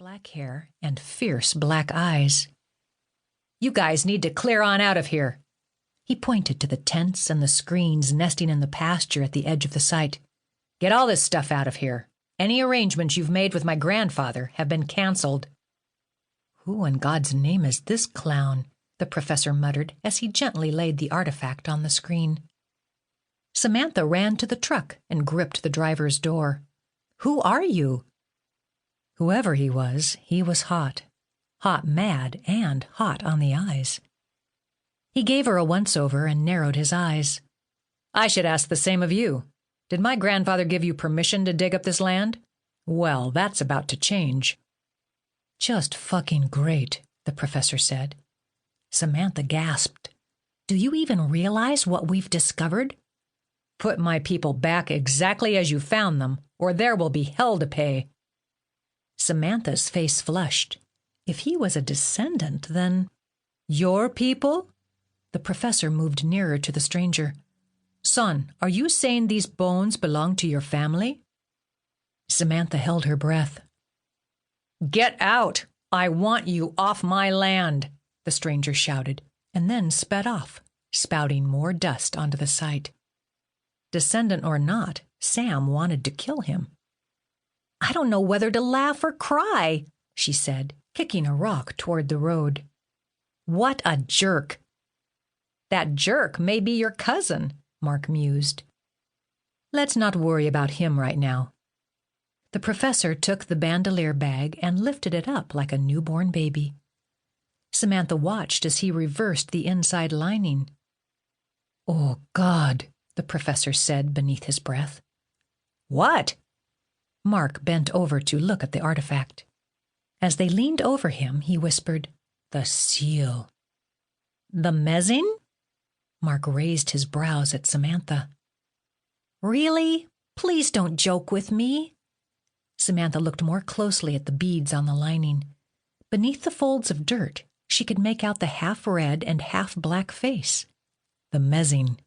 black hair and fierce black eyes. "You guys need to clear on out of here." He pointed to the tents and the screens nesting in the pasture at the edge of the site. "Get all this stuff out of here. Any arrangements you've made with my grandfather have been canceled." "Who in God's name is this clown?" the professor muttered as he gently laid the artifact on the screen. Samantha ran to the truck and gripped the driver's door. "Who are you?" Whoever he was hot. Hot mad and hot on the eyes. He gave her a once-over and narrowed his eyes. "I should ask the same of you. Did my grandfather give you permission to dig up this land? Well, that's about to change." "Just fucking great," the professor said. Samantha gasped. "Do you even realize what we've discovered?" "Put my people back exactly as you found them, or there will be hell to pay." Samantha's face flushed. If he was a descendant, then... "Your people?" The professor moved nearer to the stranger. "Son, are you saying these bones belong to your family?" Samantha held her breath. "Get out! I want you off my land!" the stranger shouted, and then sped off, spouting more dust onto the site. Descendant or not, Sam wanted to kill him. "I don't know whether to laugh or cry," she said, kicking a rock toward the road. "What a jerk!" "That jerk may be your cousin," Mark mused. "Let's not worry about him right now." The professor took the bandolier bag and lifted it up like a newborn baby. Samantha watched as he reversed the inside lining. "Oh, God," the professor said beneath his breath. "What?" Mark bent over to look at the artifact. As they leaned over him, he whispered, "The seal." "The mezzing?" Mark raised his brows at Samantha. "Really? Please don't joke with me." Samantha looked more closely at the beads on the lining. Beneath the folds of dirt, she could make out the half-red and half-black face. The mezzing.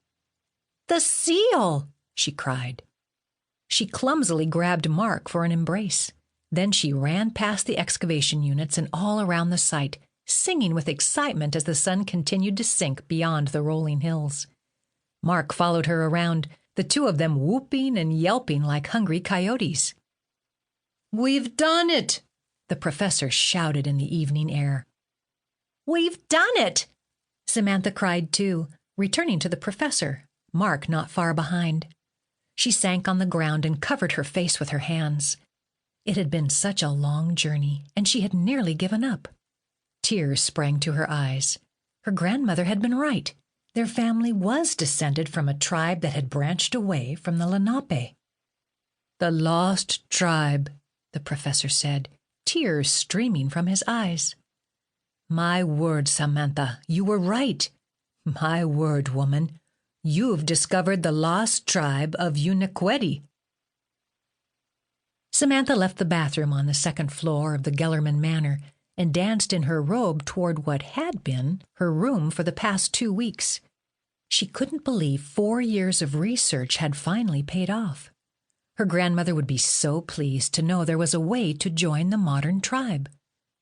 "The seal!" she cried. She clumsily grabbed Mark for an embrace. Then she ran past the excavation units and all around the site, singing with excitement as the sun continued to sink beyond the rolling hills. Mark followed her around, the two of them whooping and yelping like hungry coyotes. "We've done it!" the professor shouted in the evening air. "We've done it!" Samantha cried too, returning to the professor, Mark not far behind. She sank on the ground and covered her face with her hands. It had been such a long journey, and she had nearly given up. Tears sprang to her eyes. Her grandmother had been right. Their family was descended from a tribe that had branched away from the Lenape. "The lost tribe," the professor said, tears streaming from his eyes. "My word, Samantha, you were right. My word, woman. You've discovered the lost tribe of Uniquetti." Samantha left the bathroom on the second floor of the Gellerman Manor and danced in her robe toward what had been her room for the past 2 weeks. She couldn't believe 4 years of research had finally paid off. Her grandmother would be so pleased to know there was a way to join the modern tribe.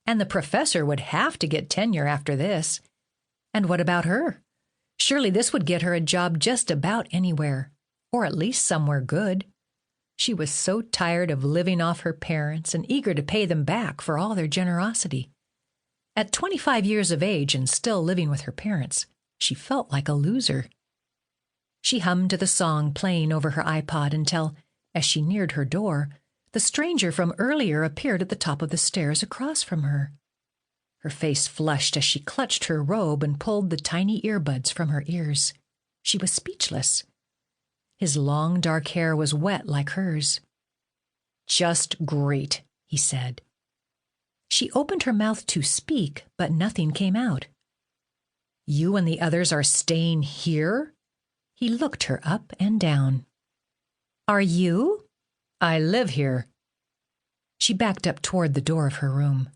And the professor would have to get tenure after this. And what about her? Surely this would get her a job just about anywhere, or at least somewhere good. She was so tired of living off her parents and eager to pay them back for all their generosity. At 25 years of age and still living with her parents, she felt like a loser. She hummed to the song playing over her iPod until, as she neared her door, the stranger from earlier appeared at the top of the stairs across from her. Her face flushed as she clutched her robe and pulled the tiny earbuds from her ears. She was speechless. His long dark hair was wet like hers. "Just great," he said. She opened her mouth to speak, but nothing came out. "You and the others are staying here?" He looked her up and down. "Are you?" "I live here." She backed up toward the door of her room.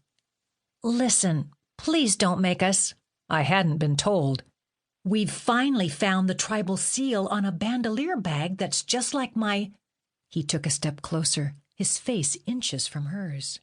"Listen, please don't make us—" "I hadn't been told." "We've finally found the tribal seal on a bandolier bag that's just like my—" He took a step closer, his face inches from hers.